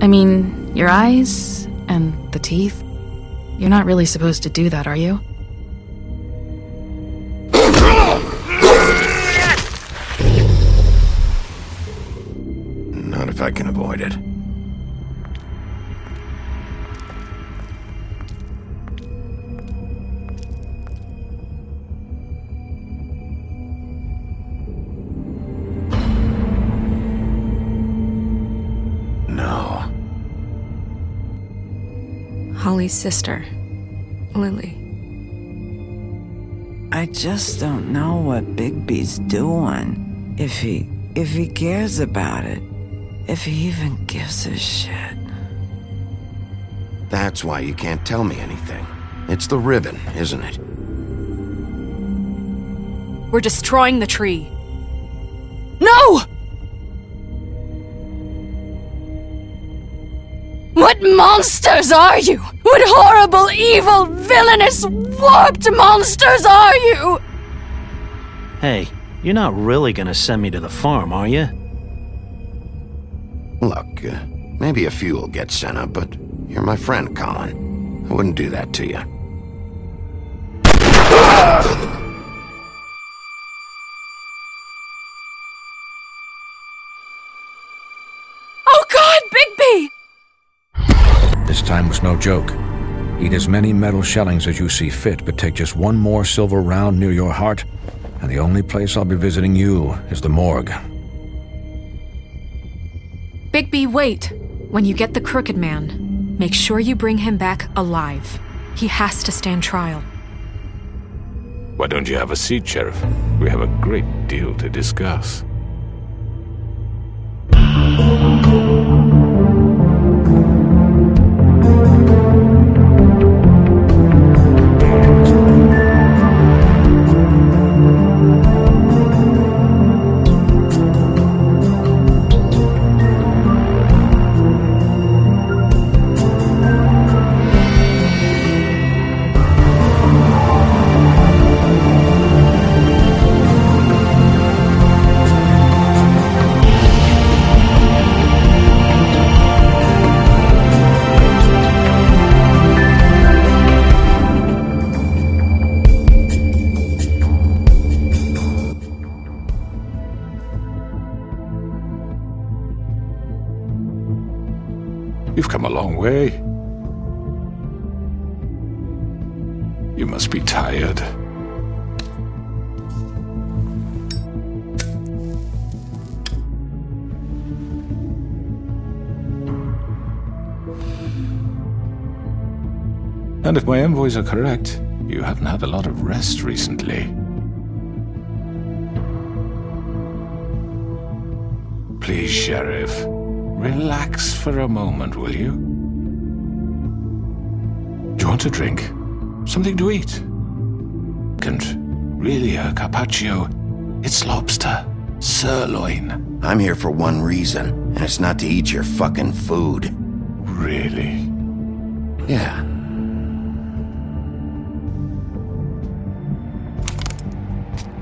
I mean, your eyes and the teeth. You're not really supposed to do that, are you? Not if I can avoid it. No. Holly's sister, Lily. I just don't know what Bigby's doing. If he cares about it. If he even gives a shit. That's why you can't tell me anything. It's the ribbon, isn't it? We're destroying the tree. No! What monsters are you? What horrible, evil, villainous, warped monsters are you? Hey, you're not really gonna send me to the farm, are you? Look, maybe a few will get sent up, but you're my friend, Colin. I wouldn't do that to you. Oh God, Bigby! This time was no joke. Eat as many metal shellings as you see fit, but take just one more silver round near your heart, and the only place I'll be visiting you is the morgue. Bigby, wait. When you get the Crooked Man, make sure you bring him back alive. He has to stand trial. Why don't you have a seat, Sheriff? We have a great deal to discuss. You've come a long way. You must be tired. And if my envoys are correct, you haven't had a lot of rest recently. Please, Sheriff. Relax for a moment, will you? Do you want a drink? Something to eat? And really a carpaccio? It's lobster. Sirloin. I'm here for one reason, and it's not to eat your fucking food. Really? Yeah.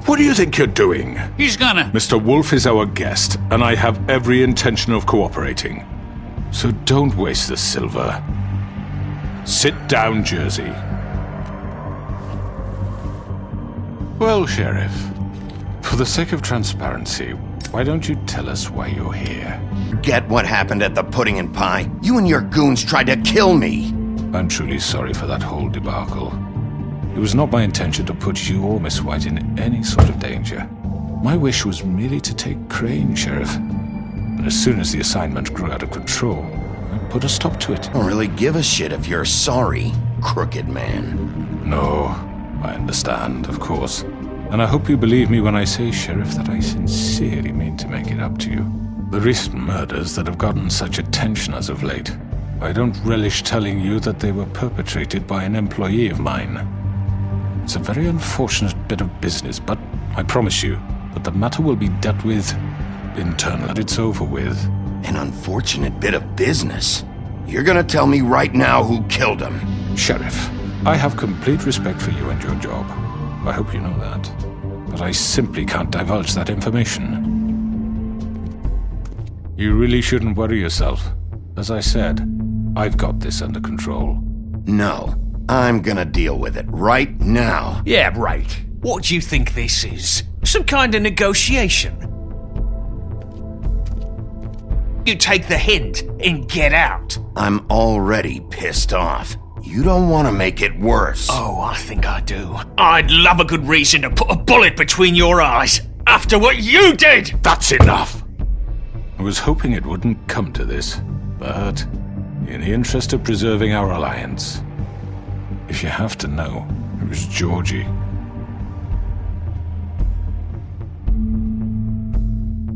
What do you think you're doing? He's gonna... Mr. Wolf is our guest, and I have every intention of cooperating. So don't waste the silver. Sit down, Jersey. Well, Sheriff, for the sake of transparency, why don't you tell us why you're here? Get what happened at the Pudding and Pie? You and your goons tried to kill me! I'm truly sorry for that whole debacle. It was not my intention to put you or Miss White in any sort of danger. My wish was merely to take Crane, Sheriff. And as soon as the assignment grew out of control, I put a stop to it. I don't really give a shit if you're sorry, Crooked Man. No, I understand, of course. And I hope you believe me when I say, Sheriff, that I sincerely mean to make it up to you. The recent murders that have gotten such attention as of late, I don't relish telling you that they were perpetrated by an employee of mine. It's a very unfortunate bit of business, but I promise you that the matter will be dealt with internally. That it's over with. An unfortunate bit of business? You're gonna tell me right now who killed him? Sheriff, I have complete respect for you and your job. I hope you know that. But I simply can't divulge that information. You really shouldn't worry yourself. As I said, I've got this under control. No. I'm gonna deal with it right now. Yeah, right. What do you think this is? Some kind of negotiation? You take the hint and get out. I'm already pissed off. You don't want to make it worse. Oh, I think I do. I'd love a good reason to put a bullet between your eyes after what you did! That's enough! I was hoping it wouldn't come to this, but in the interest of preserving our alliance, if you have to know, it was Georgie.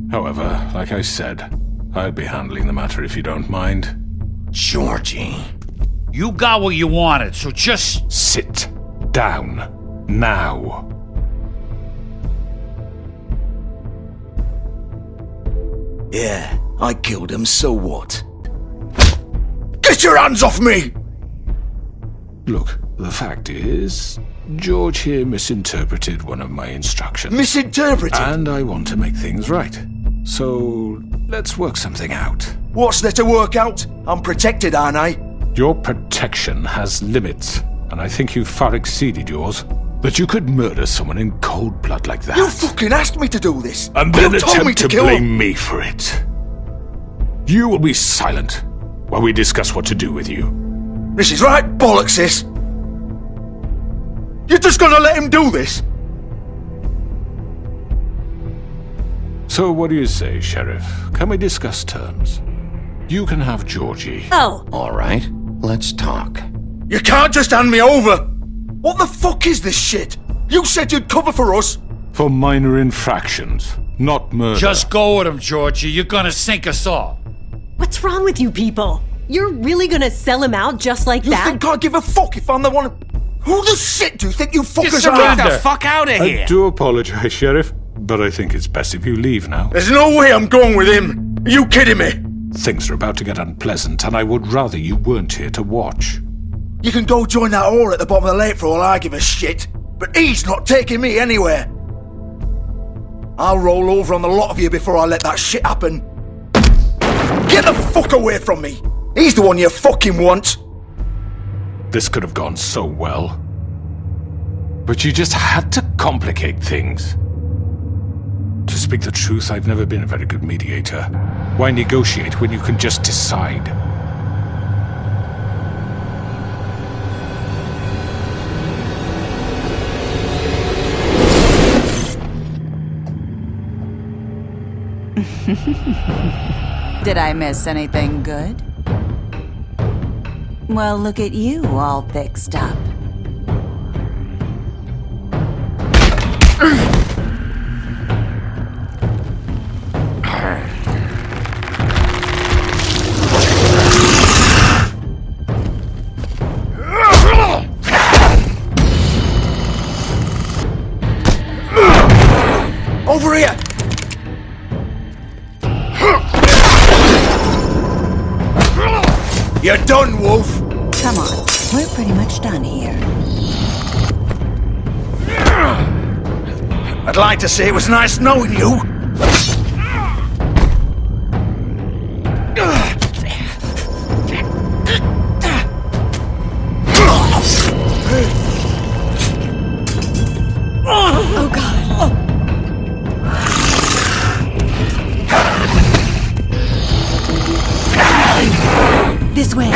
However, like I said, I'll be handling the matter if you don't mind. Georgie. You got what you wanted, so just... Sit down. Now. Yeah, I killed him, so what? Get your hands off me! Look, the fact is, George here misinterpreted one of my instructions. Misinterpreted? And I want to make things right. So, let's work something out. What's there to work out? I'm protected, aren't I? Your protection has limits, and I think you've far exceeded yours. That you could murder someone in cold blood like that. You fucking asked me to do this! And then You told me attempt to kill blame him. me for it. You will be silent while we discuss what to do with you. This is right bollocks, sis! You're just gonna let him do this? So what do you say, Sheriff? Can we discuss terms? You can have Georgie. Oh. All right, let's talk. You can't just hand me over! What the fuck is this shit? You said you'd cover for us! For minor infractions, not murder. Just go with him, Georgie. You're gonna sink us all. What's wrong with you people? You're really gonna sell him out just like You that? think I give a fuck if I'm the one... Who the shit do you think you fuckers surrender. are? Get the fuck out of I here! do apologize, Sheriff, but I think it's best if you leave now. There's no way I'm going with him! Are you kidding me? Things are about to get unpleasant, and I would rather you weren't here to watch. You can go join that whore at the bottom of the lake for all I give a shit, but he's not taking me anywhere. I'll roll over on the lot of you before I let that shit happen. Get the fuck away from me! He's the one you fucking want! This could have gone so well. But you just had to complicate things. To speak the truth, I've never been a very good mediator. Why negotiate when you can just decide? Did I miss anything good? Well, look at you, all fixed up. Over here! You're done, Wolf! Come on, we're pretty much done here. I'd like to say it was nice knowing you. Oh god. This way.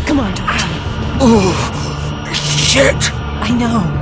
Come on, George. Oh, shit! I know.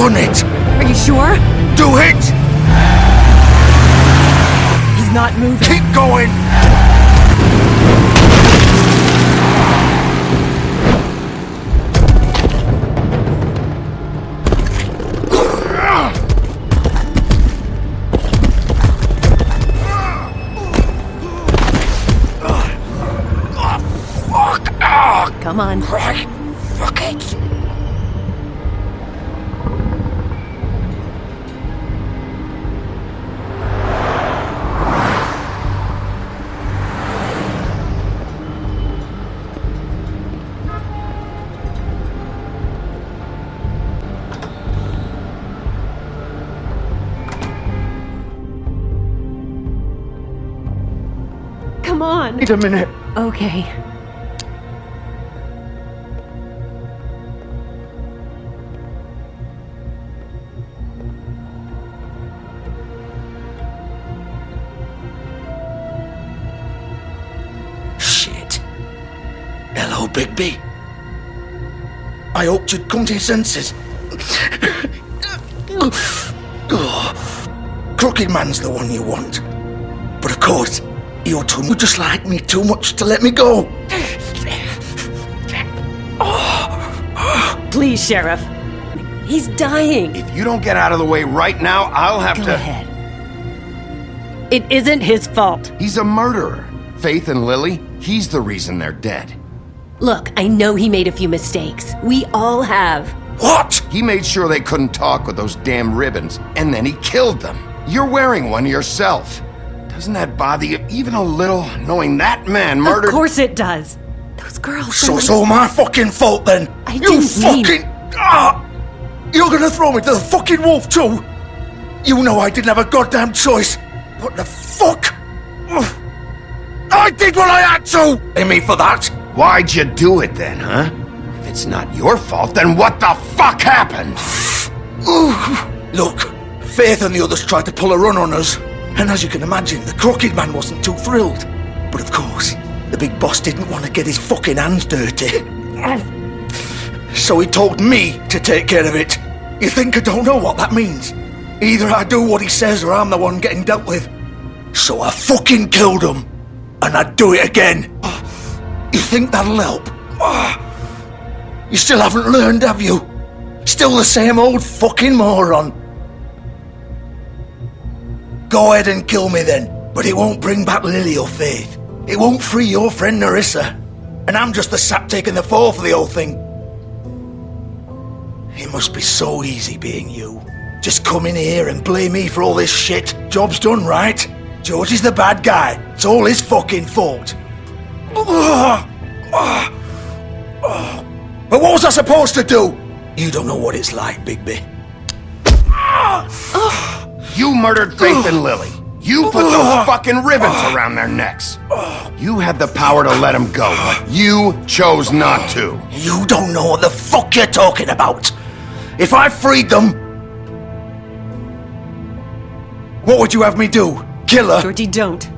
done it! Are you sure? Do it! He's not moving. Keep going! Come on. Right. Fuck it. Come on. Wait a minute. Okay. Shit. Hello, Bigby. I hoped you'd come to your senses. Crooked Man's the one you want. But of course, you're just like me too much to let me go. Please, Sheriff. He's dying. If you don't get out of the way right now, I'll have Go to... ahead. It isn't his fault. He's a murderer. Faith and Lily, he's the reason they're dead. Look, I know he made a few mistakes. We all have. What? He made sure they couldn't talk with those damn ribbons, and then he killed them. You're wearing one yourself. Doesn't that bother you even a little, knowing that man murdered... Of course it does. Those girls... So it's all my fucking fault then? I You didn't fucking... You're gonna throw me to the fucking wolf too? You know I didn't have a goddamn choice. What the fuck? I did what I had to! Blame me for that? Why'd you do it then, huh? If it's not your fault, then what the fuck happened? Look, Faith and the others tried to pull a run on us. And as you can imagine, the Crooked Man wasn't too thrilled. But of course, the big boss didn't want to get his fucking hands dirty. So he told me to take care of it. You think I don't know what that means? Either I do what he says or I'm the one getting dealt with. So I fucking killed him. And I'd do it again. You think that'll help? You still haven't learned, have you? Still the same old fucking moron. Go ahead and kill me then, but it won't bring back Lily or Faith. It won't free your friend Nerissa. And I'm just the sap taking the fall for the whole thing. It must be so easy being you. Just come in here and blame me for all this shit. Job's done, right? George is the bad guy. It's all his fucking fault. But what was I supposed to do? You don't know what it's like, Bigby. You murdered Faith and Lily. You put those fucking ribbons around their necks. You had the power to let them go, but you chose not to. You don't know what the fuck you're talking about. If I freed them... What would you have me do? Kill her? Georgie, don't.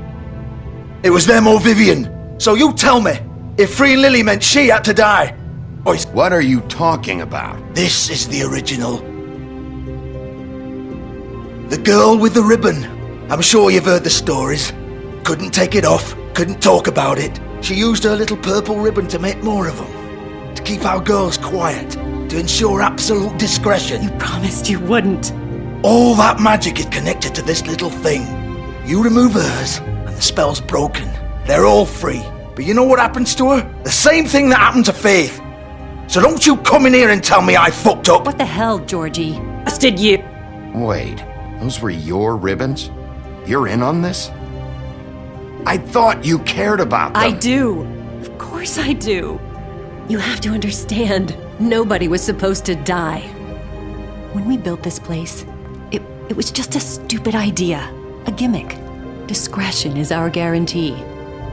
It was them or Vivian. So you tell me, if freeing Lily meant she had to die. What are you talking about? This is the original. The girl with the ribbon. I'm sure you've heard the stories. Couldn't take it off, couldn't talk about it. She used her little purple ribbon to make more of them. To keep our girls quiet. To ensure absolute discretion. You promised you wouldn't. All that magic is connected to this little thing. You remove hers, and the spell's broken. They're all free. But you know what happens to her? The same thing that happened to Faith. So don't you come in here and tell me I fucked up. What the hell, Georgie? Busted you. Wait, those were your ribbons? You're in on this? I thought you cared about them. I do. Of course I do. You have to understand, nobody was supposed to die. When we built this place, it was just a stupid idea. A gimmick. Discretion is our guarantee.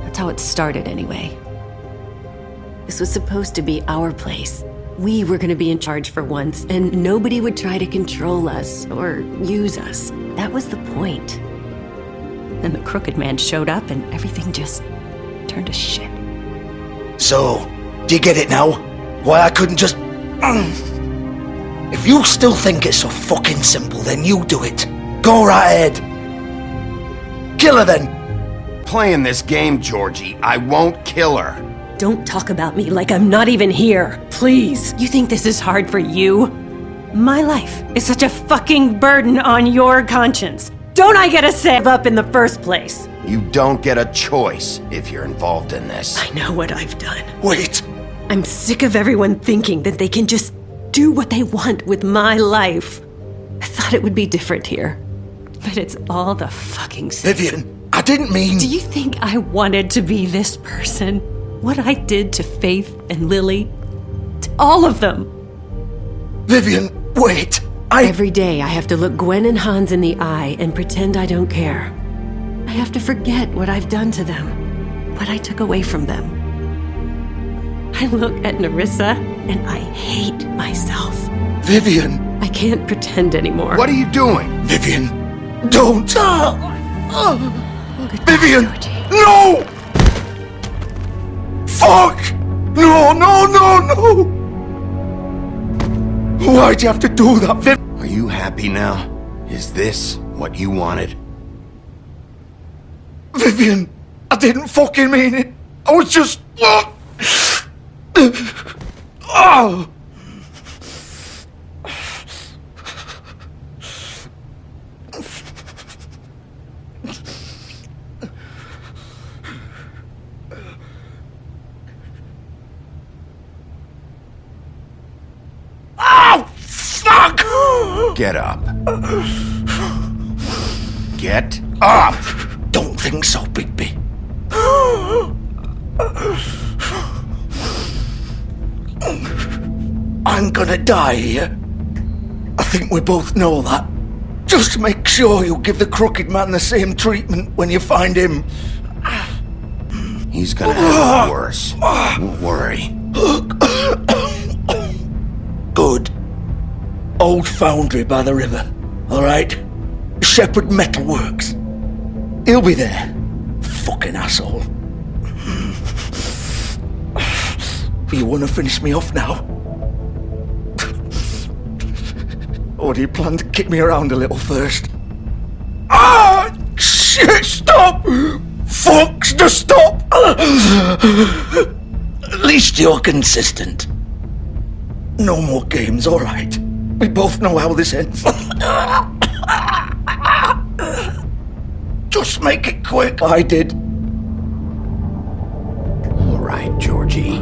That's how it started anyway. This was supposed to be our place. We were gonna be in charge for once, and nobody would try to control us or use us. That was the point. Then the Crooked Man showed up and everything just turned to shit. So, do you get it now? Why I couldn't just... If you still think it's so fucking simple, then you do it. Go right ahead. Kill her then. Playing this game, Georgie. I won't kill her. Don't talk about me like I'm not even here. Please. You think this is hard for you? My life is such a fucking burden on your conscience. Don't I get a say up in the first place? You don't get a choice if you're involved in this. I know what I've done. Wait. I'm sick of everyone thinking that they can just do what they want with my life. I thought it would be different here. But it's all the fucking same. Vivian, I didn't mean... Do you think I wanted to be this person? What I did to Faith and Lily? To all of them? Vivian, wait. Every day I have to look Gwen and Hans in the eye and pretend I don't care. I have to forget what I've done to them. What I took away from them. I look at Nerissa and I hate myself. Vivian. I can't pretend anymore. What are you doing? Vivian, don't. Vivian, no! Fuck! No, no, no, no! Why'd you have to do that, Viv? Are you happy now? Is this what you wanted? Vivian, I didn't fucking mean it. I was just... Oh! Fuck! Get up. Get up! Don't think so, Bigby. I'm gonna die here. I think we both know that. Just make sure you give the crooked man the same treatment when you find him. He's gonna have it worse. Don't worry. Good. Old foundry by the river, alright? Shepherd Metalworks. He'll be there. Fucking asshole. You wanna finish me off now? Or do you plan to kick me around a little first? Ah! Shit, stop! Fuck, just stop! At least you're consistent. No more games, alright? We both know how this ends. Just make it quick. I did. All right, Georgie.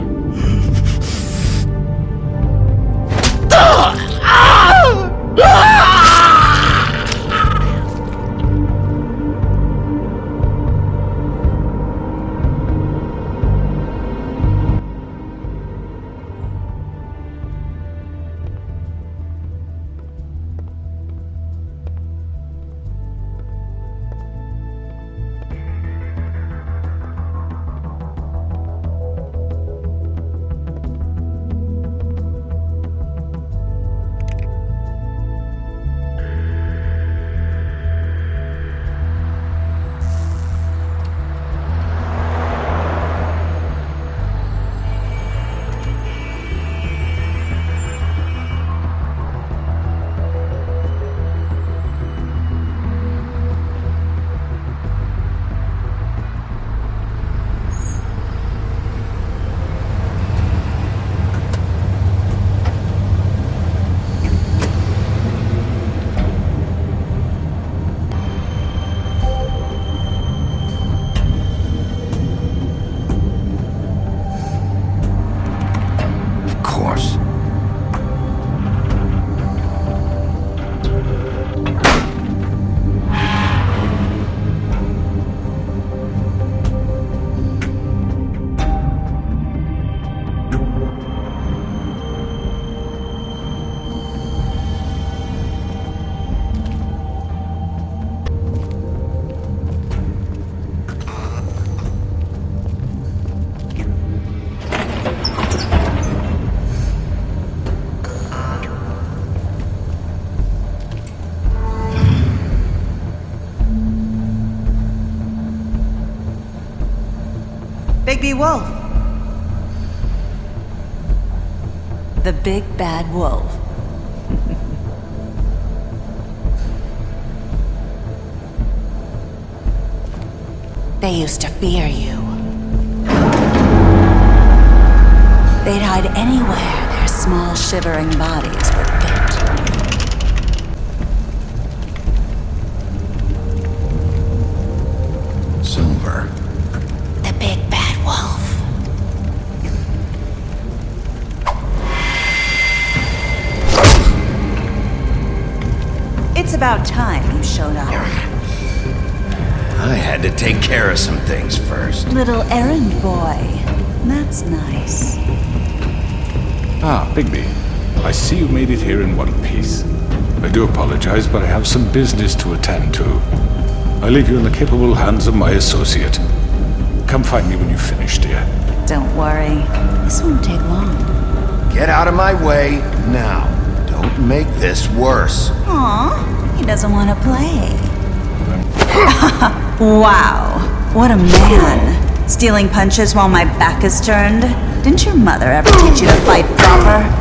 Bigby Wolf. The big bad wolf. They used to fear you. They'd hide anywhere their small, shivering bodies would fit. Silver. The big bad wolf. It's about time you showed up. I had to take care of some things first. Little errand boy. That's nice. Ah, Bigby. I see you made it here in one piece. I do apologize, but I have some business to attend to. I leave you in the capable hands of my associate. Come find me when you finish, dear. Don't worry. This won't take long. Get out of my way now. Don't make this worse. Aw, he doesn't want to play. Wow, what a man. Stealing punches while my back is turned? Didn't your mother ever teach you to fight proper?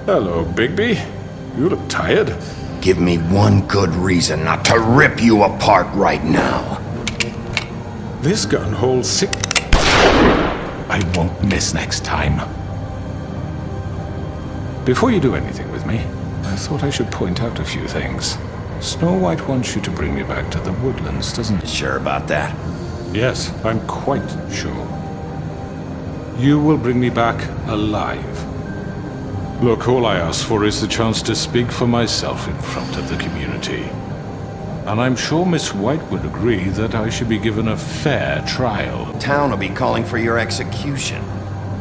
Hello, Bigby. You look tired. Give me one good reason not to rip you apart right now. This gun holds 6... I won't miss next time. Before you do anything with me, I thought I should point out a few things. Snow White wants you to bring me back to the woodlands, doesn't it? Sure about that? Yes, I'm quite sure. You will bring me back alive. Look, all I ask for is the chance to speak for myself in front of the community. And I'm sure Miss White would agree that I should be given a fair trial. Town will be calling for your execution.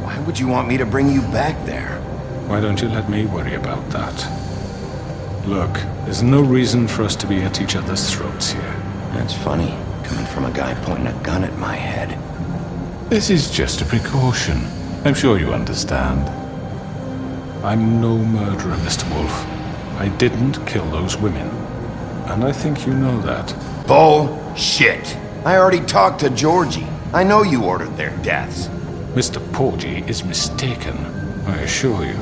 Why would you want me to bring you back there? Why don't you let me worry about that? Look, there's no reason for us to be at each other's throats here. That's funny, coming from a guy pointing a gun at my head. This is just a precaution. I'm sure you understand. I'm no murderer, Mr. Wolf. I didn't kill those women. And I think you know that. Bullshit! I already talked to Georgie. I know you ordered their deaths. Mr. Porgy is mistaken, I assure you.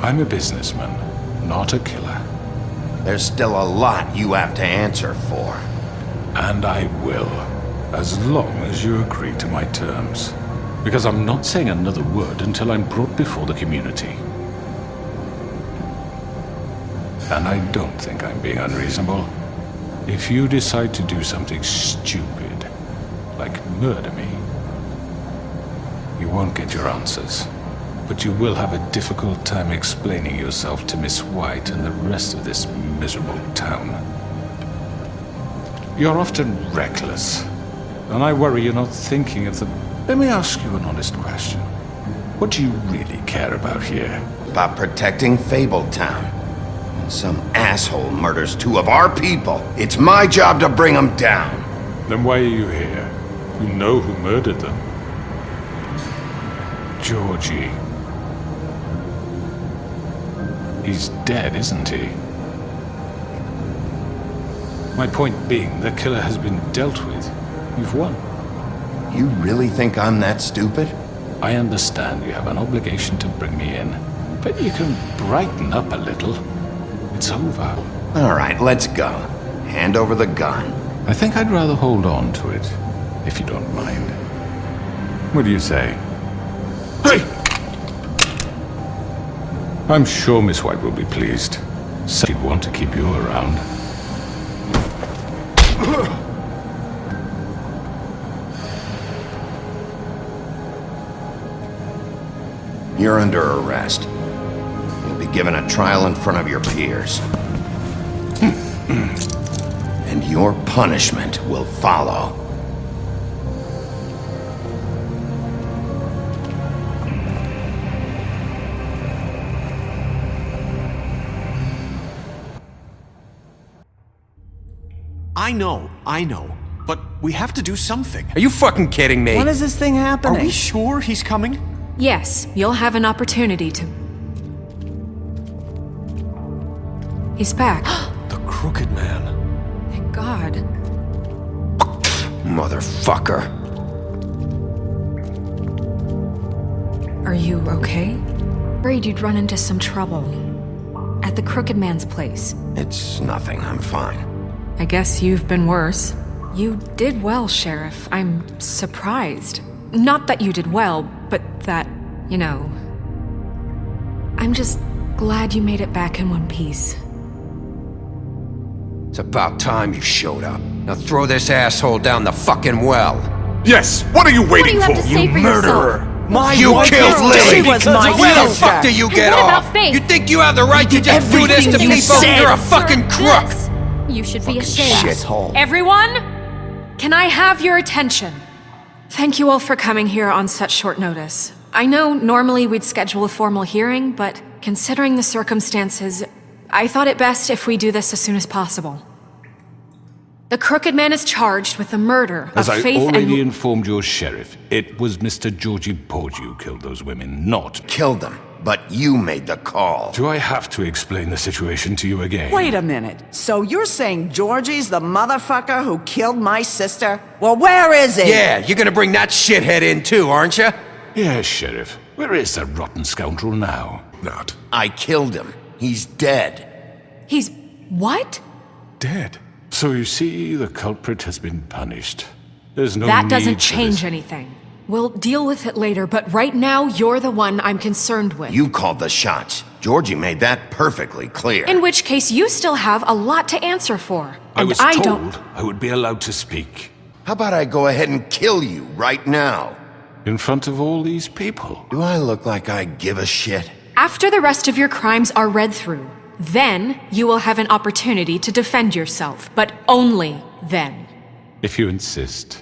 I'm a businessman, not a killer. There's still a lot you have to answer for. And I will, as long as you agree to my terms. Because I'm not saying another word until I'm brought before the community. And I don't think I'm being unreasonable. If you decide to do something stupid, like murder me, you won't get your answers. But you will have a difficult time explaining yourself to Miss White and the rest of this miserable town. You're often reckless, and I worry you're not thinking of the... Let me ask you an honest question. What do you really care about here? About protecting Fabletown. When some asshole murders two of our people, it's my job to bring them down. Then why are you here? You know who murdered them. Georgie. He's dead, isn't he? My point being, the killer has been dealt with. You've won. You really think I'm that stupid? I understand you have an obligation to bring me in, but you can brighten up a little. It's over. All right, let's go. Hand over the gun. I think I'd rather hold on to it, if you don't mind. What do you say? Hey! I'm sure Miss White will be pleased. She'd want to keep you around. You're under arrest. You'll be given a trial in front of your peers. And your punishment will follow. I know. But we have to do something. Are you fucking kidding me? When is this thing happening? Are we sure he's coming? Yes, you'll have an opportunity to... He's back. The Crooked Man. Thank God. Motherfucker. Are you okay? Worried you'd run into some trouble. At the Crooked Man's place. It's nothing, I'm fine. I guess you've been worse. You did well, Sheriff. I'm surprised. Not that you did well, but that, you know... I'm just glad you made it back in one piece. It's about time you showed up. Now throw this asshole down the fucking well. Yes, what are you waiting What do you have to say for murderer? yourself? You killed Lily! She was my Where the sister. fuck do you get What off? about Faith? You think you have the right to just do this to everything you people? said. You're a fucking crook! This. You should be ashamed. Shithole. Everyone, can I have your attention? Thank you all for coming here on such short notice. I know normally we'd schedule a formal hearing, but considering the circumstances, I thought it best if we do this as soon as possible. The Crooked Man is charged with the murder As of I Faith already and... informed your sheriff, it was Mr. Georgie Porgy who killed those women, not me. Killed them, but you made the call. Do I have to explain the situation to you again? Wait a minute. So you're saying Georgie's the motherfucker who killed my sister? Well, where is he? Yeah, you're gonna bring that shithead in too, aren't you? Yes, Sheriff. Where is that rotten scoundrel now? Not. I killed him. He's dead. He's... what? Dead. So you see, the culprit has been punished. There's no That need doesn't for change this. anything. We'll deal with it later, but right now, you're the one I'm concerned with. You called the shots. Georgie made that perfectly clear. In which case, you still have a lot to answer for. I And was don't... told I would be allowed to speak. How about I go ahead and kill you right now? In front of all these people. Do I look like I give a shit? After the rest of your crimes are read through, then you will have an opportunity to defend yourself, but only then. If you insist.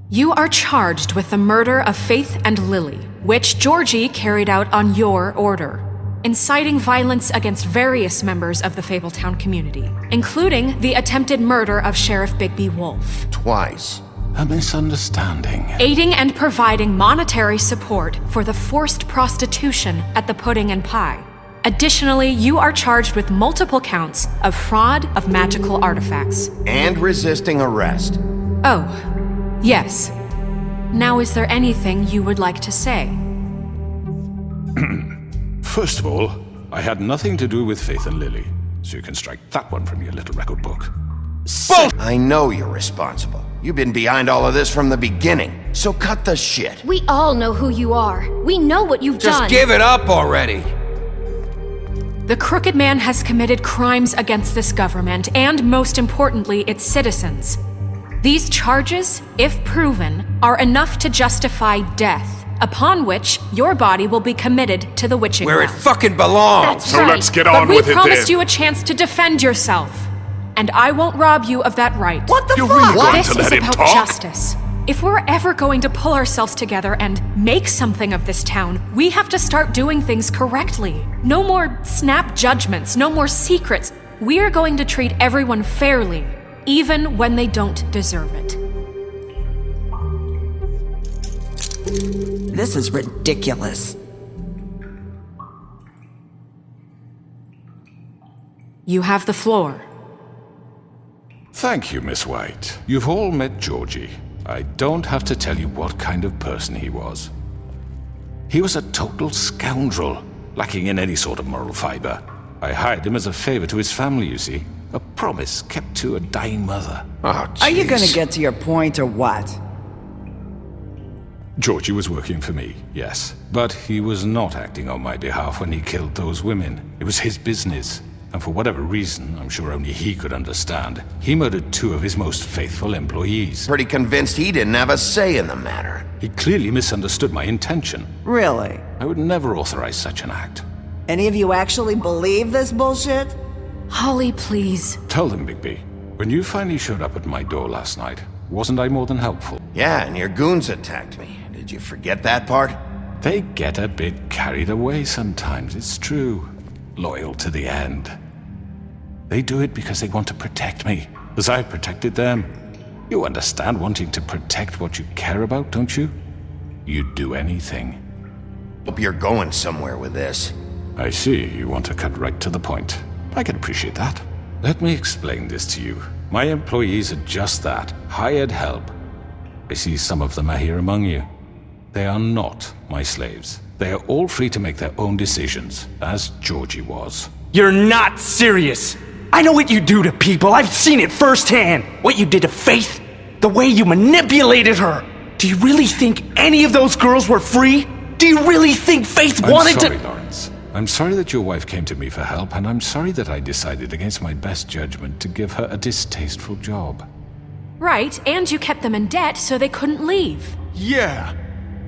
You are charged with the murder of Faith and Lily, which Georgie carried out on your order, inciting violence against various members of the Fabletown community, including the attempted murder of Sheriff Bigby Wolf. Twice. A misunderstanding. Aiding and providing monetary support for the forced prostitution at the Pudding and Pie. Additionally, you are charged with multiple counts of fraud of magical artifacts. And resisting arrest. Oh, yes. Now, is there anything you would like to say? First of all, I had nothing to do with Faith and Lily, so you can strike that one from your little record book. I know you're responsible. You've been behind all of this from the beginning, so cut the shit. We all know who you are. We know what you've done. Just give it up already. The Crooked Man has committed crimes against this government and, most importantly, its citizens. These charges, if proven, are enough to justify death, upon which your body will be committed to the witching Where it well. fucking belongs. That's So right. let's get on but with it we promised then. you a chance to defend yourself. And I won't rob you of that right. What the You're fuck? really going This to is let him about talk? justice. If we're ever going to pull ourselves together and make something of this town, we have to start doing things correctly. No more snap judgments, no more secrets. We are going to treat everyone fairly, even when they don't deserve it. This is ridiculous. You have the floor. Thank you, Miss White. You've all met Georgie. I don't have to tell you what kind of person he was. He was a total scoundrel, lacking in any sort of moral fiber. I hired him as a favor to his family, you see. A promise kept to a dying mother. Oh, Are you gonna jeez. get to your point or what? Georgie was working for me, yes. But he was not acting on my behalf when he killed those women. It was his business. And for whatever reason, I'm sure only he could understand, he murdered 2 of his most faithful employees. Pretty convinced he didn't have a say in the matter. He clearly misunderstood my intention. Really? I would never authorize such an act. Any of you actually believe this bullshit? Holly, please. Tell them, Bigby, when you finally showed up at my door last night, wasn't I more than helpful? Yeah, and your goons attacked me. Did you forget that part? They get a bit carried away sometimes, it's true. Loyal to the end. They do it because they want to protect me, as I've protected them. You understand wanting to protect what you care about, don't you? You'd do anything. Hope you're going somewhere with this. I see you want to cut right to the point. I can appreciate that. Let me explain this to you. My employees are just that, hired help. I see some of them are here among you. They are not my slaves. They are all free to make their own decisions, as Georgie was. You're not serious. I know what you do to people. I've seen it firsthand. What you did to Faith. The way you manipulated her. Do you really think any of those girls were free? Do you really think Faith wanted I'm sorry, to— Lawrence. I'm sorry that your wife came to me for help, and I'm sorry that I decided against my best judgment to give her a distasteful job. Right, and you kept them in debt so they couldn't leave. Yeah.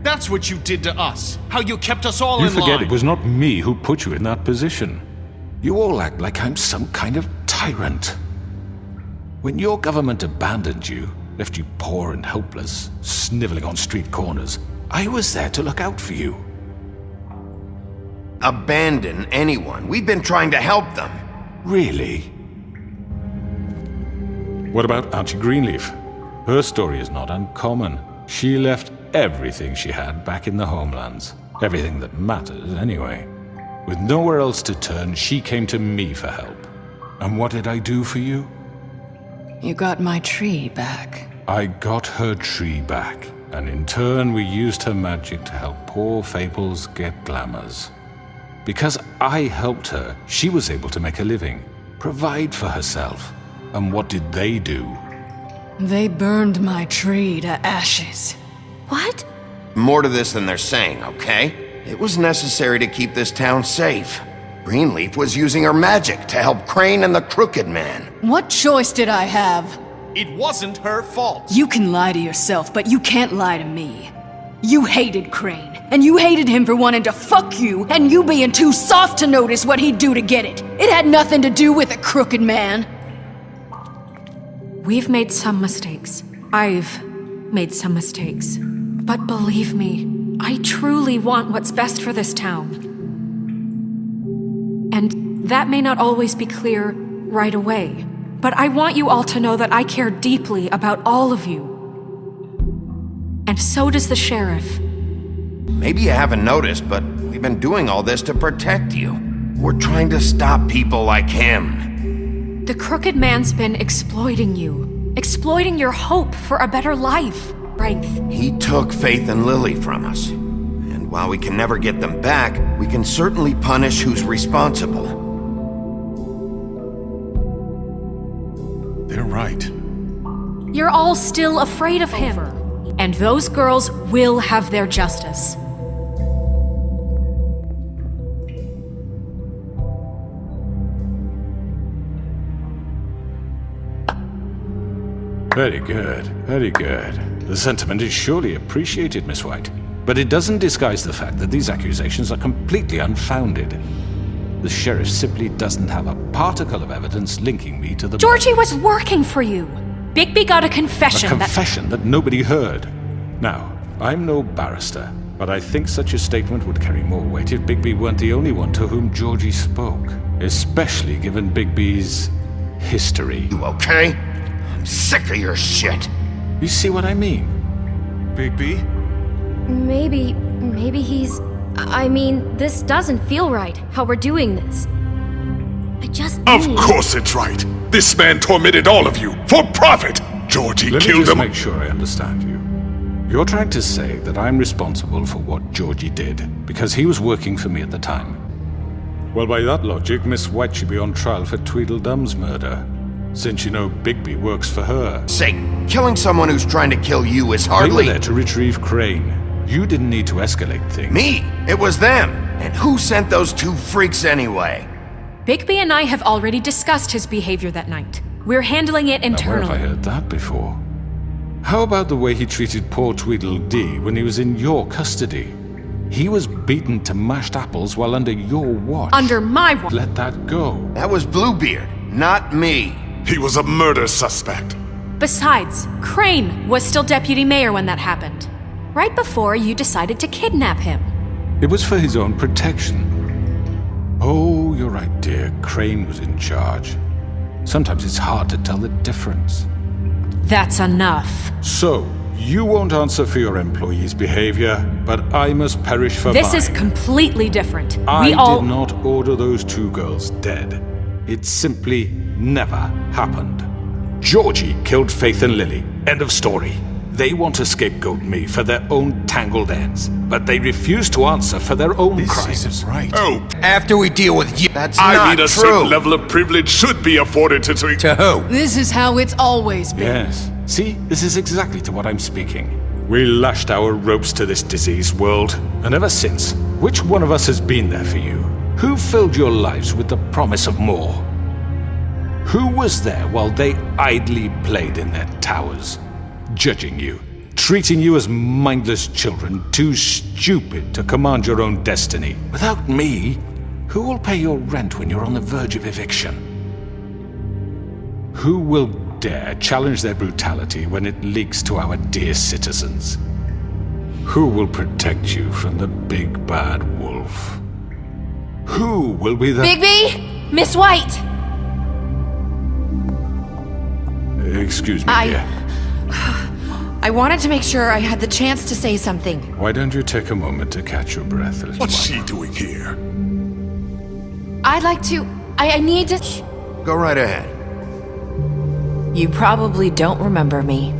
That's what you did to us. How you kept us all You in forget line. it was not me who put you in that position. You all act like I'm some kind of tyrant. When your government abandoned you, left you poor and helpless, sniveling on street corners, I was there to look out for you. Abandon anyone. We've been trying to help them. Really? What about Auntie Greenleaf? Her story is not uncommon. She left everything she had back in the homelands. Everything that matters, anyway. With nowhere else to turn, she came to me for help. And what did I do for you? You got my tree back. I got her tree back. And in turn, we used her magic to help poor Fables get glamours. Because I helped her, she was able to make a living, provide for herself. And what did they do? They burned my tree to ashes. What? More to this than they're saying, okay? It was necessary to keep this town safe. Greenleaf was using her magic to help Crane and the Crooked Man. What choice did I have? It wasn't her fault. You can lie to yourself, but you can't lie to me. You hated Crane, and you hated him for wanting to fuck you, and you being too soft to notice what he'd do to get it. It had nothing to do with the Crooked Man. We've made some mistakes. I've made some mistakes. But believe me, I truly want what's best for this town. And that may not always be clear right away. But I want you all to know that I care deeply about all of you. And so does the sheriff. Maybe you haven't noticed, but we've been doing all this to protect you. We're trying to stop people like him. The Crooked Man's been exploiting you. Exploiting your hope for a better life, Wraith. He took Faith and Lily from us. And while we can never get them back, we can certainly punish who's responsible. They're right. You're all still afraid of him. And those girls will have their justice. Very good, very good. The sentiment is surely appreciated, Miss White. But it doesn't disguise the fact that these accusations are completely unfounded. The sheriff simply doesn't have a particle of evidence linking me to the... Georgie was working for you. Bigby got a confession A confession that nobody heard. Now, I'm no barrister, but I think such a statement would carry more weight if Bigby weren't the only one to whom Georgie spoke. Especially given Bigby's history. You okay? I'm sick of your shit. You see what I mean? Bigby? Maybe he's... I mean, this doesn't feel right, how we're doing this. I just Of course it's right. This man tormented all of you, for profit! Georgie Let me killed just him. make sure I understand you. You're trying to say that I'm responsible for what Georgie did, because he was working for me at the time. Well, by that logic, Miss White should be on trial for Tweedledum's murder, since you know Bigby works for her. Say, killing someone who's trying to kill you is They hardly... were there to retrieve Crane. You didn't need to escalate things. Me! It was them! And who sent those two freaks anyway? Bigby and I have already discussed his behavior that night. We're handling it internally. Now, where have I heard that before? How about the way he treated poor Tweedledee when he was in your custody? He was beaten to mashed apples while under your watch. Under my watch. Let that go. That was Bluebeard, not me. He was a murder suspect. Besides, Crane was still deputy mayor when that happened. Right before you decided to kidnap him. It was for his own protection. Oh, you're right, dear. Crane was in charge. Sometimes it's hard to tell the difference. That's enough. So, you won't answer for your employees' behavior, but I must perish for This mine. is completely different. I We all... did not order those two girls dead. It simply never happened. Georgie killed Faith and Lily. End of story. They want to scapegoat me for their own tangled ends, but they refuse to answer for their own crimes. This isn't right. Oh, After we deal with you... That's I not mean a true. certain level of privilege should be afforded to... To who? This is how it's always been. Yes. See, this is exactly to what I'm speaking. We lashed our ropes to this diseased world, and ever since, which one of us has been there for you? Who filled your lives with the promise of more? Who was there while they idly played in their towers, judging you, treating you as mindless children, too stupid to command your own destiny? Without me, who will pay your rent when you're on the verge of eviction? Who will dare challenge their brutality when it leaks to our dear citizens? Who will protect you from the big bad wolf? Who will be the... Bigby! Miss White! Excuse me, dear. I wanted to make sure I had the chance to say something. Why don't you take a moment to catch your breath, little What's one? she doing here? I'd like to... I need to... Go right ahead. You probably don't remember me.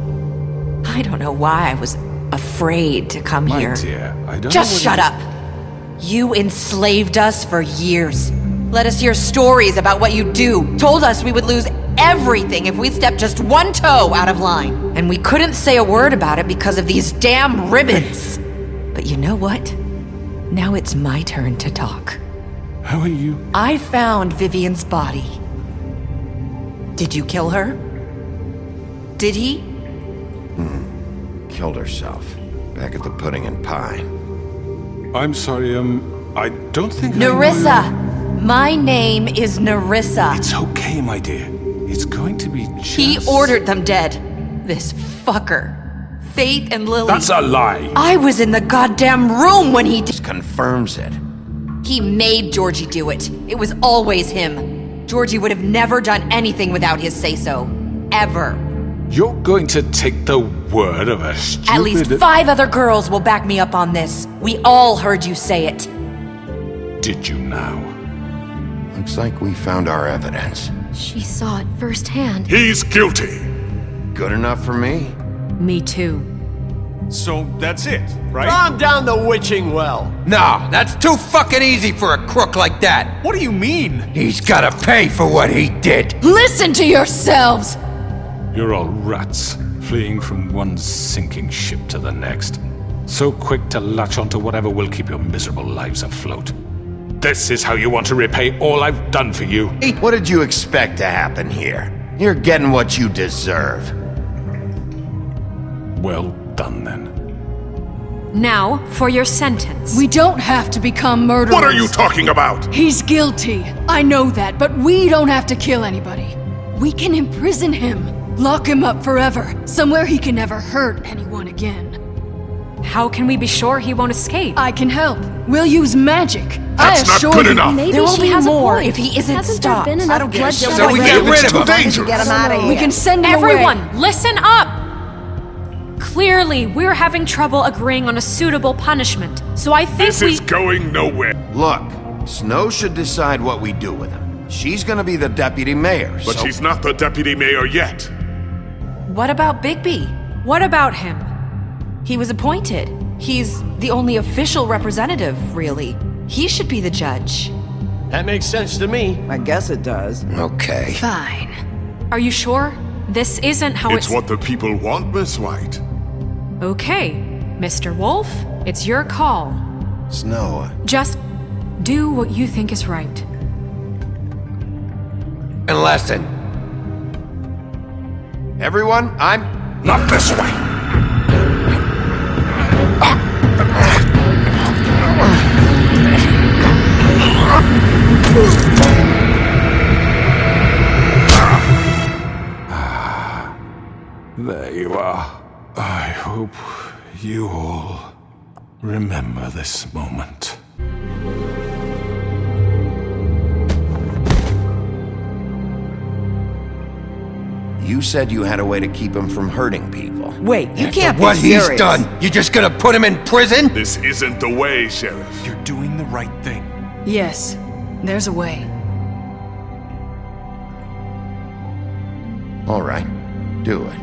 I don't know why I was afraid to come My here. dear, I don't Just know what shut it- up! You enslaved us for years. Let us hear stories about what you do. Told us we would lose everything if we stepped just one toe out of line. And we couldn't say a word about it because of these damn ribbons. But you know what? Now it's my turn to talk. How are you? I found Vivian's body. Did you kill her? Did he? Killed herself. Back at the Pudding and Pie. I'm sorry, I don't think Nerissa! My name is Nerissa. It's okay, my dear. It's going to be just... He ordered them dead. This fucker. Faith and Lily. That's a lie. I was in the goddamn room when he did. This confirms it. He made Georgie do it. It was always him. Georgie would have never done anything without his say-so. Ever. You're going to take the word of a stupid... At least 5 other girls will back me up on this. We all heard you say it. Did you now? Looks like we found our evidence. She saw it firsthand. He's guilty. Good enough for me. Me too. So that's it, right? Calm down the witching well. No, that's too fucking easy for a crook like that. What do you mean? He's gotta pay for what he did. Listen to yourselves! You're all rats, fleeing from one sinking ship to the next. So quick to latch onto whatever will keep your miserable lives afloat. This is how you want to repay all I've done for you. What did you expect to happen here? You're getting what you deserve. Well done, then. Now, for your sentence. We don't have to become murderers. What are you talking about? He's guilty. I know that, but we don't have to kill anybody. We can imprison him. Lock him up forever. Somewhere he can never hurt anyone again. How can we be sure he won't escape? I can help. We'll use magic. That's not good enough. Maybe There will she be has more a point. if he isn't Hasn't stopped. there been I enough don't care. bloodshed So we already? get rid of him. Dangerous. Get him out of here. We can send him Everyone, away. listen up! Clearly, we're having trouble agreeing on a suitable punishment, so I think This is going nowhere. Look, Snow should decide what we do with him. She's gonna be the deputy mayor, But so... she's not the deputy mayor yet. What about Bigby? What about him? He was appointed. He's the only official representative, really. He should be the judge. That makes sense to me. I guess it does. Okay. Fine. Are you sure? This isn't how It's what the people want, Miss White. Okay, Mr. Wolf, it's your call. Snow, Just do what you think is right. And listen. everyone, I'm... Not this way. There you are. I hope you all remember this moment. You said you had a way to keep him from hurting people. Wait, you can't be What serious. he's done, you just gonna put him in prison? This isn't the way, Sheriff. You're doing the right thing. Yes, there's a way. All right, do it.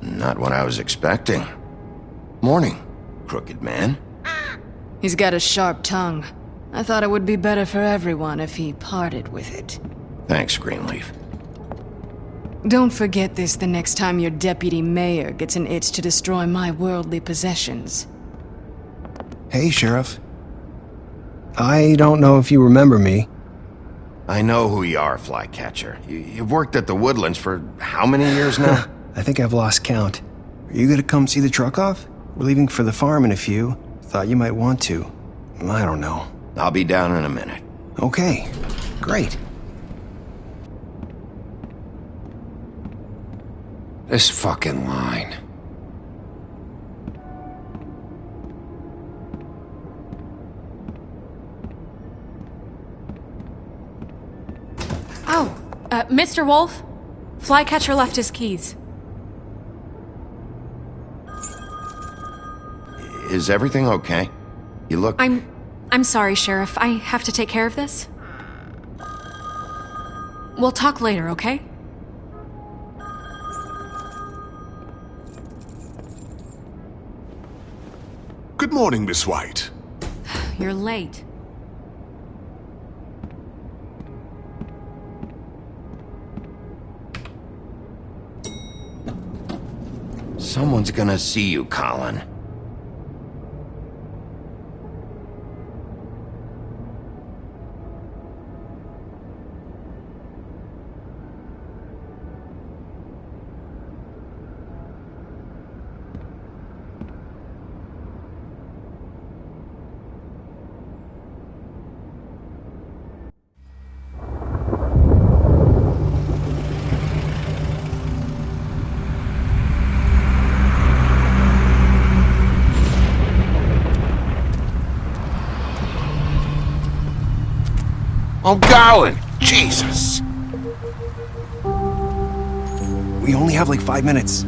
Not what I was expecting. Morning, crooked man. He's got a sharp tongue. I thought it would be better for everyone if he parted with it. Thanks, Greenleaf. Don't forget this the next time your deputy mayor gets an itch to destroy my worldly possessions. Hey, Sheriff. I don't know if you remember me. I know who you are, Flycatcher. You've worked at the Woodlands for how many years now? I think I've lost count. Are you gonna come see the truck off? We're leaving for the farm in a few. Thought you might want to. I don't know. I'll be down in a minute. Okay, great. This fucking line. Oh, Mr. Wolf? Flycatcher left his keys. Is everything okay? You look... I'm sorry, Sheriff. I have to take care of this. We'll talk later, okay? Good morning, Miss White. You're late. Someone's gonna see you, Colin. I'm going! Jesus! We only have like 5 minutes.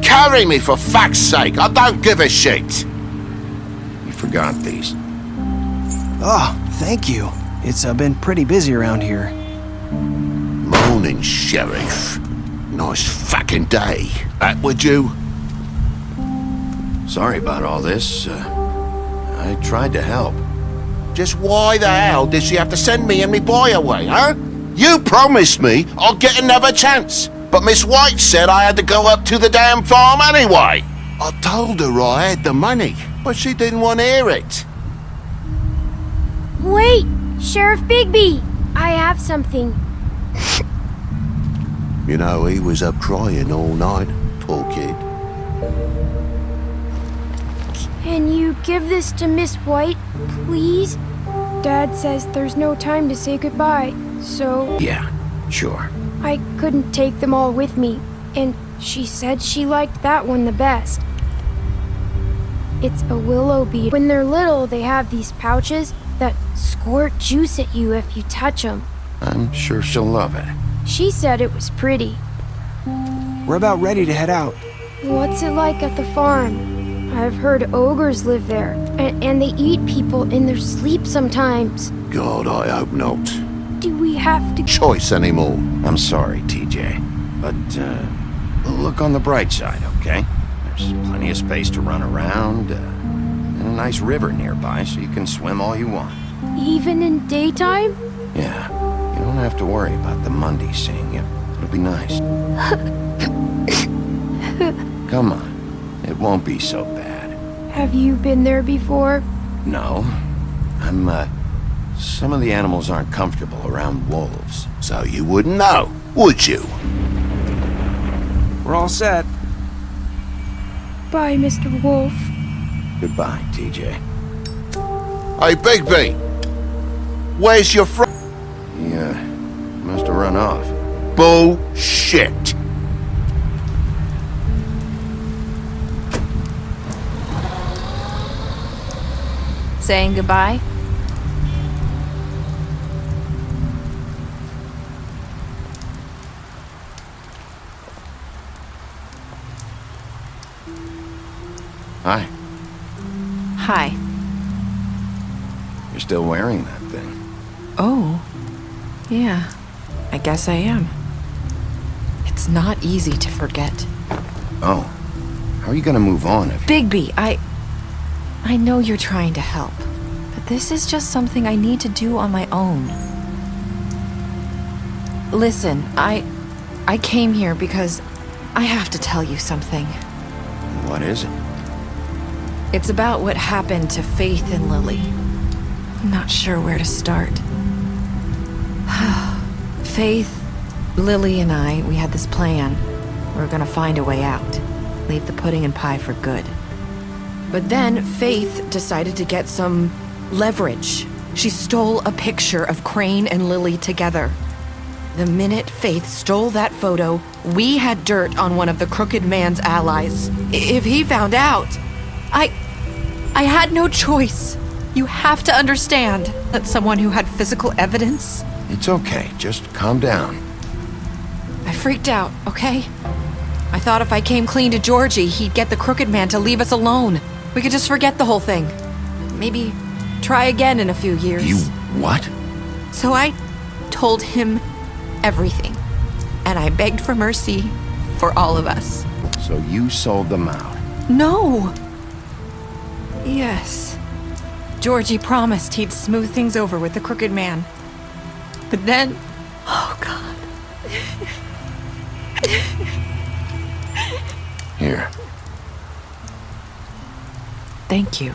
Carry me for fuck's sake! I don't give a shit! You forgot these. Oh, thank you. It's been pretty busy around here. Morning, Sheriff. Nice fucking day. That would you? Sorry about all this. I tried to help. Just why the hell did she have to send me and me boy away, huh? You promised me I'll get another chance, but Miss White said I had to go up to the damn farm anyway. I told her I had the money, but she didn't want to hear it. Wait! Sheriff Bigby! I have something. You know, he was up crying all night, poor kid. Can you give this to Miss White, please? Dad says there's no time to say goodbye, so... Yeah, sure. I couldn't take them all with me, and she said she liked that one the best. It's a willow bead. When they're little, they have these pouches that squirt juice at you if you touch them. I'm sure she'll love it. She said it was pretty. We're about ready to head out. What's it like at the farm? I've heard ogres live there, and they eat people in their sleep sometimes. God, I hope not. Do we have to... Choice anymore. I'm sorry, TJ. But, look on the bright side, okay? There's plenty of space to run around, and a nice river nearby, so you can swim all you want. Even in daytime? Yeah. You don't have to worry about the Mundies seeing you. It'll be nice. Come on. It won't be so bad. Have you been there before? No. Some of the animals aren't comfortable around wolves. So you wouldn't know, would you? We're all set. Bye, Mr. Wolf. Goodbye, TJ. Hey, Bigby! Where's your friend? He, must have run off. Bullshit! Saying goodbye? Hi. Hi. You're still wearing that thing. Oh. Yeah. I guess I am. It's not easy to forget. Oh. How are you gonna move on if... Bigby, I know you're trying to help, but this is just something I need to do on my own. Listen, I came here because I have to tell you something. What is it? It's about what happened to Faith and Lily. I'm not sure where to start. Faith, Lily, and I, we had this plan. We were gonna find a way out. Leave the pudding and pie for good. But then Faith decided to get some leverage. She stole a picture of Crane and Lily together. The minute Faith stole that photo, we had dirt on one of the Crooked Man's allies. If he found out, I had no choice. You have to understand that someone who had physical evidence It's okay. Just calm down. I freaked out, okay? I thought if I came clean to Georgie, he'd get the Crooked Man to leave us alone. We could just forget the whole thing. Maybe try again in a few years. You what? So I told him everything. And I begged for mercy for all of us. So you sold them out? No! Yes. Georgie promised he'd smooth things over with the Crooked Man. But then... Oh, God. Here. Thank you.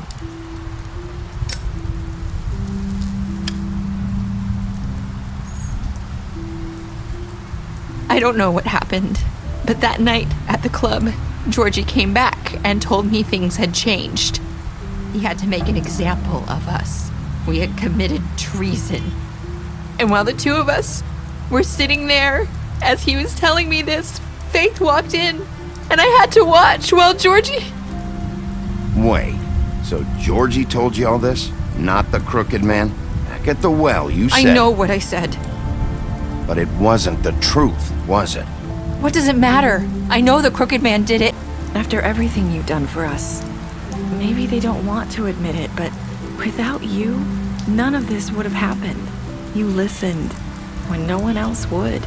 I don't know what happened, but that night at the club, Georgie came back and told me things had changed. He had to make an example of us. We had committed treason. And while the two of us were sitting there, as he was telling me this, Faith walked in, and I had to watch while Georgie... Wait, so Georgie told you all this? Not the Crooked Man? Back at the well, you said... I know what I said. But it wasn't the truth, was it? What does it matter? I know the Crooked Man did it. After everything you've done for us, maybe they don't want to admit it, but without you, none of this would have happened. You listened when no one else would.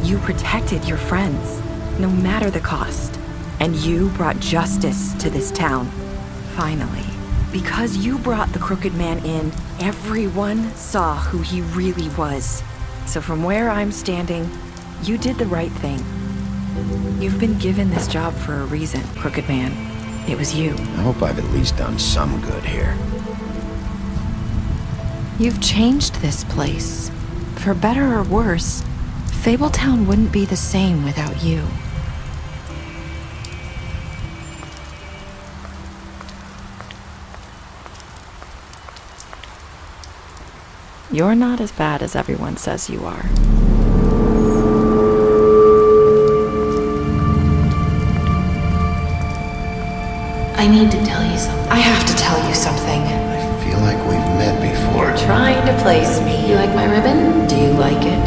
You protected your friends, no matter the cost. And you brought justice to this town. Finally. Because you brought the Crooked Man in, everyone saw who he really was. So from where I'm standing, you did the right thing. You've been given this job for a reason, Crooked Man. It was you. I hope I've at least done some good here. You've changed this place. For better or worse, Fabletown wouldn't be the same without you. You're not as bad as everyone says you are. I need to tell you something. I have to tell you something. I feel like we've met before. Trying to place me. You like my ribbon? Do you like it?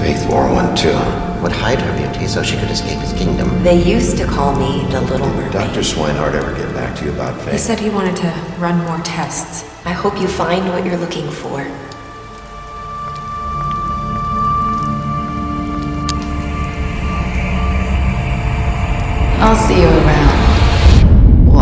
Faith wore one too. Would hide her beauty so she could escape his kingdom. They used to call me the Little Mermaid. Dr. Swinehart ever get back to you about Faith? He said he wanted to run more tests. I hope you find what you're looking for. I'll see you around.